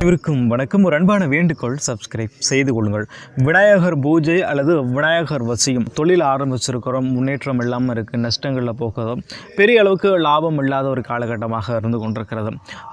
இவருக்கும் வணக்கம். ஒரு அன்பான வேண்டுகோள், சப்ஸ்கிரைப் செய்து கொள்ளுங்கள். விநாயகர் பூஜை அல்லது விநாயகர் வசியம் தொழில் ஆரம்பிச்சிருக்கிறோம், முன்னேற்றம் இல்லாமல் இருக்குது, நஷ்டங்களில் போகிறதும் பெரிய அளவுக்கு லாபம் இல்லாத ஒரு காலகட்டமாக இருந்து கொண்டிருக்கிறது.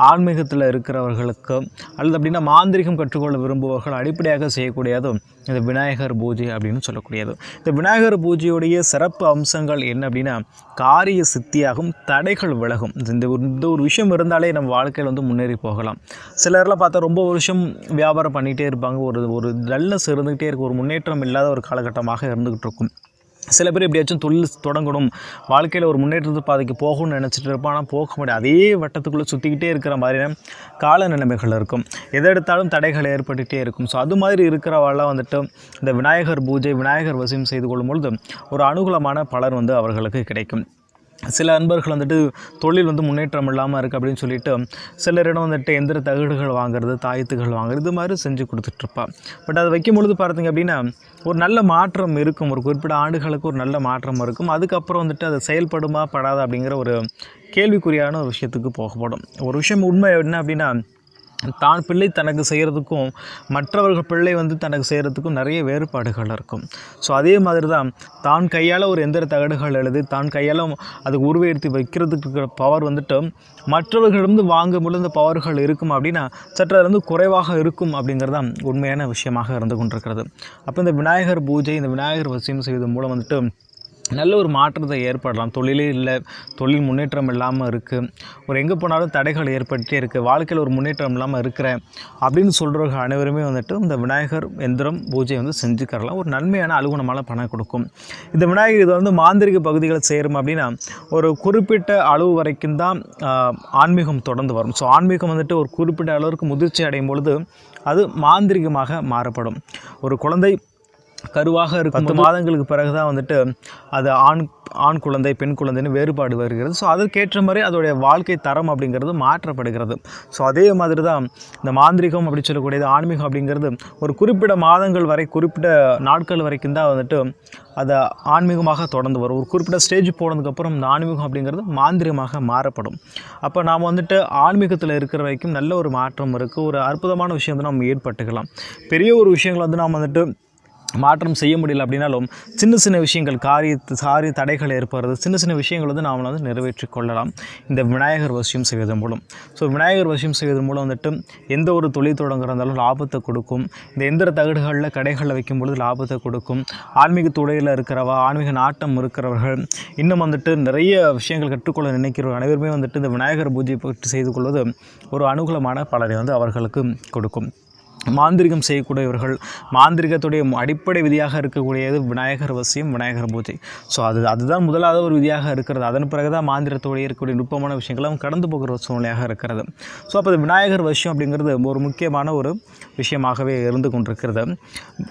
ஆன்மீகத்தில் இருக்கிறவர்களுக்கு அல்லது அப்படின்னா மாந்திரிகம் கற்றுக்கொள்ள விரும்புபவர்கள் அடிப்படையாக செய்யக்கூடியது இந்த விநாயகர் பூஜை அப்படின்னு சொல்லக்கூடியது. இந்த விநாயகர் பூஜையுடைய சிறப்பு அம்சங்கள் என்ன அப்படின்னா, காரிய சித்தியாகும், தடைகள் விலகும். இந்த ஒரு விஷயம் இருந்தாலே நம்ம வாழ்க்கையில் முன்னேறி போகலாம். சிலர்லாம் பார்த்தா ரொம்ப வருஷம் வியாபாரம் பண்ணிகிட்டே இருப்பாங்க, ஒரு டல்னஸ் இருந்துக்கிட்டே இருக்கும், ஒரு முன்னேற்றம் இல்லாத ஒரு காலகட்டமாக இருந்துக்கிட்டு இருக்கும். சில பேர் எப்படியாச்சும் தொழில் தொடங்கணும், வாழ்க்கையில் ஒரு முன்னேற்றத்தை பாதைக்கு போகணும்னு நினச்சிட்டு இருப்பான், ஆனால் போக முடியாது. அதே வட்டத்துக்குள்ளே சுற்றிக்கிட்டே இருக்கிற மாதிரியான கால நிலைமைகள் இருக்கும், எதை எடுத்தாலும் தடைகள் ஏற்பட்டுகிட்டே இருக்கும். ஸோ அது மாதிரி இருக்கிறவாள்லாம் இந்த விநாயகர் பூஜை, விநாயகர் வசியம் செய்து கொள்ளும்பொழுது ஒரு அனுகூலமான பலன் அவர்களுக்கு கிடைக்கும். சில அன்பர்கள் தொழில் முன்னேற்றம் இல்லாமல் இருக்குது அப்படின்னு சொல்லிட்டு சிலரிடம் எந்திர தகடுகள் வாங்குறது, தாயத்துகள் வாங்குறது, இது மாதிரி செஞ்சு கொடுத்துட்ருப்பாள். பட் அதை வைக்கும் பொழுது பார்த்திங்க அப்படின்னா ஒரு நல்ல மாற்றம் இருக்கும், ஒரு குறிப்பிட்ட ஆண்டுகளுக்கு ஒரு நல்ல மாற்றம் இருக்கும். அதுக்கப்புறம் அது செயல்படுமா படாதா அப்படிங்கிற ஒரு கேள்விக்குறியான ஒரு விஷயத்துக்கு போகப்படும். ஒரு விஷயம் உண்மை என்ன அப்படின்னா, தான் பிள்ளை தனக்கு செய்கிறதுக்கும் மற்றவர்கள் பிள்ளை தனக்கு செய்கிறதுக்கும் நிறைய வேறுபாடுகள் இருக்கும். ஸோ அதே மாதிரி தான் தான் கையால் ஒரு எந்திர தகடுகள் எழுதி தான் கையால் அதுக்கு உருவெடுத்து வைக்கிறதுக்கு இருக்கிற பவர் மற்றவர்களிடம் வாங்கும் பொழுது இந்த பவர்கள் இருக்கும் அப்படின்னா சற்று அது குறைவாக இருக்கும் அப்படிங்கிறது தான் உண்மையான விஷயமாக இருந்து கொண்டிருக்கிறது. அப்போ இந்த விநாயகர் பூஜை, இந்த விநாயகர் வசியம் செய்வதன் மூலம் நல்ல ஒரு மாற்றத்தை ஏற்படலாம். தொழிலே இல்லை, தொழில் முன்னேற்றம் இல்லாமல் இருக்குது, ஒரு எங்கே போனாலும் தடைகள் ஏற்பட்டே இருக்குது, வாழ்க்கையில் ஒரு முன்னேற்றம் இல்லாமல் இருக்கிறேன் அப்படின்னு சொல்கிறவர்கள் அனைவருமே இந்த விநாயகர் எந்திரம் பூஜை செஞ்சுக்கிறலாம். ஒரு நன்மையான அலுகுணமான பணம் கொடுக்கும். இந்த விநாயகர் இது மாந்திரிக பகுதிகளை செய்கிறோம் அப்படின்னா ஒரு குறிப்பிட்ட அளவு வரைக்கும் தான் ஆன்மீகம் தொடர்ந்து வரும். ஸோ ஆன்மீகம் ஒரு குறிப்பிட்ட அளவிற்கு முதிர்ச்சி அடையும் பொழுது அது மாந்திரிகமாக மாறப்படும். ஒரு குழந்தை கருவாக இருக்கும் 10 மாதங்களுக்கு பிறகு தான் அது ஆண் குழந்தை பெண் குழந்தைன்னு வேறுபாடு வருகிறது. ஸோ அதற்கேற்ற மாதிரி அதோடைய வாழ்க்கை தரம் அப்படிங்கிறது மாற்றப்படுகிறது. ஸோ அதே மாதிரி தான் இந்த மாந்திரிகம் அப்படி சொல்லக்கூடியது, ஆன்மீகம் அப்படிங்கிறது ஒரு குறிப்பிட்ட மாதங்கள் வரை, குறிப்பிட்ட நாட்கள் வரைக்கும் தான் அதை ஆன்மீகமாக தொடர்ந்து வரும். ஒரு குறிப்பிட்ட ஸ்டேஜ் போனதுக்கப்புறம் இந்த ஆன்மீகம் அப்படிங்கிறது மாந்திரிகமாக மாறப்படும். அப்போ நாம் ஆன்மீகத்தில் இருக்கிற வரைக்கும் நல்ல ஒரு மாற்றம் இருக்குது, ஒரு அற்புதமான விஷயம் நம்ம ஏற்பட்டுக்கலாம். பெரிய ஒரு விஷயங்கள் நாம் மாற்றம் செய்ய முடியல அப்படின்னாலும் சின்ன சின்ன விஷயங்கள், காரிய தடைகள் ஏற்படுறது, சின்ன சின்ன விஷயங்கள் நாம் நிறைவேற்றி கொள்ளலாம் இந்த விநாயகர் வசியம் செய்வதன் மூலம். ஸோ விநாயகர் வசியம் செய்வதன் மூலம் எந்த ஒரு தொழில் தொடங்குறதாலும் லாபத்தை கொடுக்கும். இந்த எந்திர தகடுகளில் கடைகளில் வைக்கும்பொழுது லாபத்தை கொடுக்கும். ஆன்மீக துறையில் இருக்கிறவா, ஆன்மீக நாட்டம் இருக்கிறவர்கள், இன்னும் நிறைய விஷயங்கள் கற்றுக்கொள்ள நினைக்கிறவர்கள் அனைவருமே இந்த விநாயகர் பூஜை பற்றி செய்து கொள்வது ஒரு அனுகூலமான பலனை அவர்களுக்கு கொடுக்கும். மாந்திரிகம் செய்யக்கூடியவர்கள், மாந்திரிகத்துடைய அடிப்படை விதியாக இருக்கக்கூடியது விநாயகர் வசியம், விநாயகர் பூஜை. ஸோ அதுதான் முதலாவது ஒரு விதியாக இருக்கிறது. அதன் பிறகு தான் மாந்திரத்தோடைய இருக்கக்கூடிய நுட்பமான விஷயங்களும் கடந்து போகிற ஒரு சூழ்நிலையாக இருக்கிறது. ஸோ அப்போ விநாயகர் வசியம் அப்படிங்கிறது ஒரு முக்கியமான ஒரு விஷயமாகவே இருந்து கொண்டிருக்கிறது.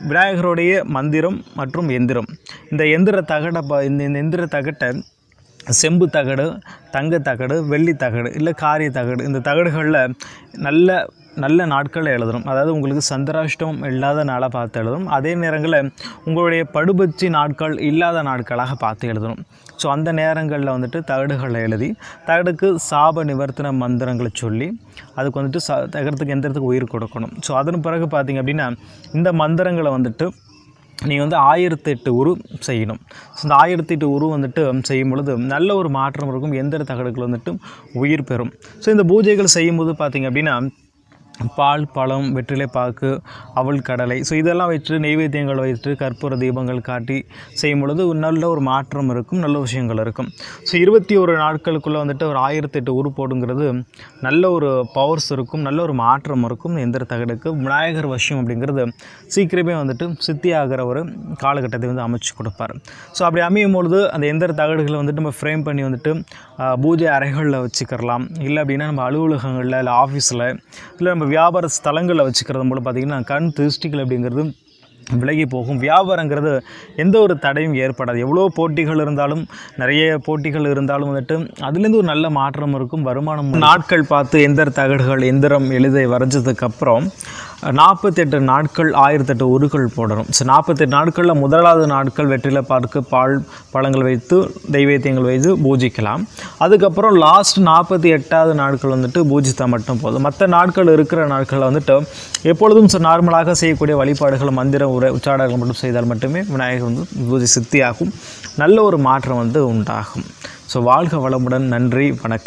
விநாயகருடைய மந்திரம் மற்றும் எந்திரம், இந்த எந்திர தகட்டை செம்பு தகடு, தங்க தகடு, வெள்ளி தகடு, இல்லை காரிய தகடு, இந்த தகடுகளில் நல்ல நாட்களில் எழுதணும். அதாவது உங்களுக்கு சந்திராஷ்டமம் இல்லாத நாளாக பார்த்து எழுதணும். அதே நேரங்களில் உங்களுடைய படுபட்சி நாட்கள் இல்லாத நாட்களாக பார்த்து எழுதணும். ஸோ அந்த நேரங்களில் தகடுகளை எழுதி தகடுக்கு சாப நிவர்த்தன மந்திரங்களை சொல்லி அதுக்கு தகரத்துக்கு எந்திரத்துக்கு உயிர் கொடுக்கணும். ஸோ அதன் பிறகு பார்த்திங்க அப்படின்னா இந்த மந்திரங்களை நீங்கள் 1008 உரு செய்யணும். ஸோ இந்த 1008 உரு செய்யும் பொழுது நல்ல ஒரு மாற்றம் இருக்கும், எந்திர தகடுகள் உயிர் பெறும். ஸோ இந்த பூஜைகள் செய்யும்போது பார்த்திங்க அப்படின்னா பால், பழம், வெற்றிலை பாக்கு, அவல் கடலை, ஸோ இதெல்லாம் வச்சு நெய்வேத்தியங்கள் வைத்து கற்பூர தீபங்கள் காட்டி செய்யும் பொழுது நல்ல ஒரு மாற்றம் இருக்கும், நல்ல விஷயங்கள் இருக்கும். ஸோ 21 நாட்களுக்குள்ளே ஒரு 1008 உரு போடுங்கிறது நல்ல ஒரு பவர்ஸ் இருக்கும், நல்ல ஒரு மாற்றம் இருக்கும் எந்திர தகடுக்கு. விநாயகர் வசியம் அப்படிங்கிறது சீக்கிரமே சித்தியாகிற ஒரு காலகட்டத்தை அமைச்சு கொடுப்பார். ஸோ அப்படி அமையும் பொழுது அந்த எந்திர தகடுகளை நம்ம ஃப்ரேம் பண்ணி பூஜை அறைகளில் வச்சுக்கிறலாம். இல்லை அப்படின்னா நம்ம அலுவலகங்களில், இல்லை ஆஃபீஸில், இல்லை நம்ம வியாபார ஸ்தலங்களில் வச்சுக்கிறது மூலம் பார்த்திங்கன்னா கண் திருஷ்டிகள் அப்படிங்கிறது விலகி போகும். வியாபாரங்கிறது எந்த ஒரு தடையும் ஏற்படாது. எவ்வளோ போட்டிகள் இருந்தாலும், நிறைய போட்டிகள் இருந்தாலும் அதுலேருந்து ஒரு நல்ல மாற்றம் இருக்கும், வருமானம். நாட்கள் பார்த்து எந்திர தகடுகள், எந்திரம் எழுத வரைஞ்சதுக்கப்புறம் 48 நாட்கள் 1008 உருக்கள் போடணும். ஸோ 48 நாட்களில் முதலாவது நாட்கள் வெற்றிலை பாக்கு பழங்கள் வைத்து தெய்வேத்தியங்கள் வைத்து பூஜிக்கலாம். அதுக்கப்புறம் லாஸ்ட் 48வது நாட்கள் வந்துட்டு பூஜித்தா மட்டும் போதும். மற்ற நாட்கள் இருக்கிற நாட்களில் வந்துட்டு எப்பொழுதும் நார்மலாக செய்யக்கூடிய வழிபாடுகள் மந்திர உச்சாடங்கள் மட்டும் செய்தால் மட்டுமே விநாயகர் வந்து பூஜை சித்தியாகும். நல்ல ஒரு மாற்றம் வந்து உண்டாகும். ஸோ வாழ்க வளமுடன். நன்றி, வணக்கம்.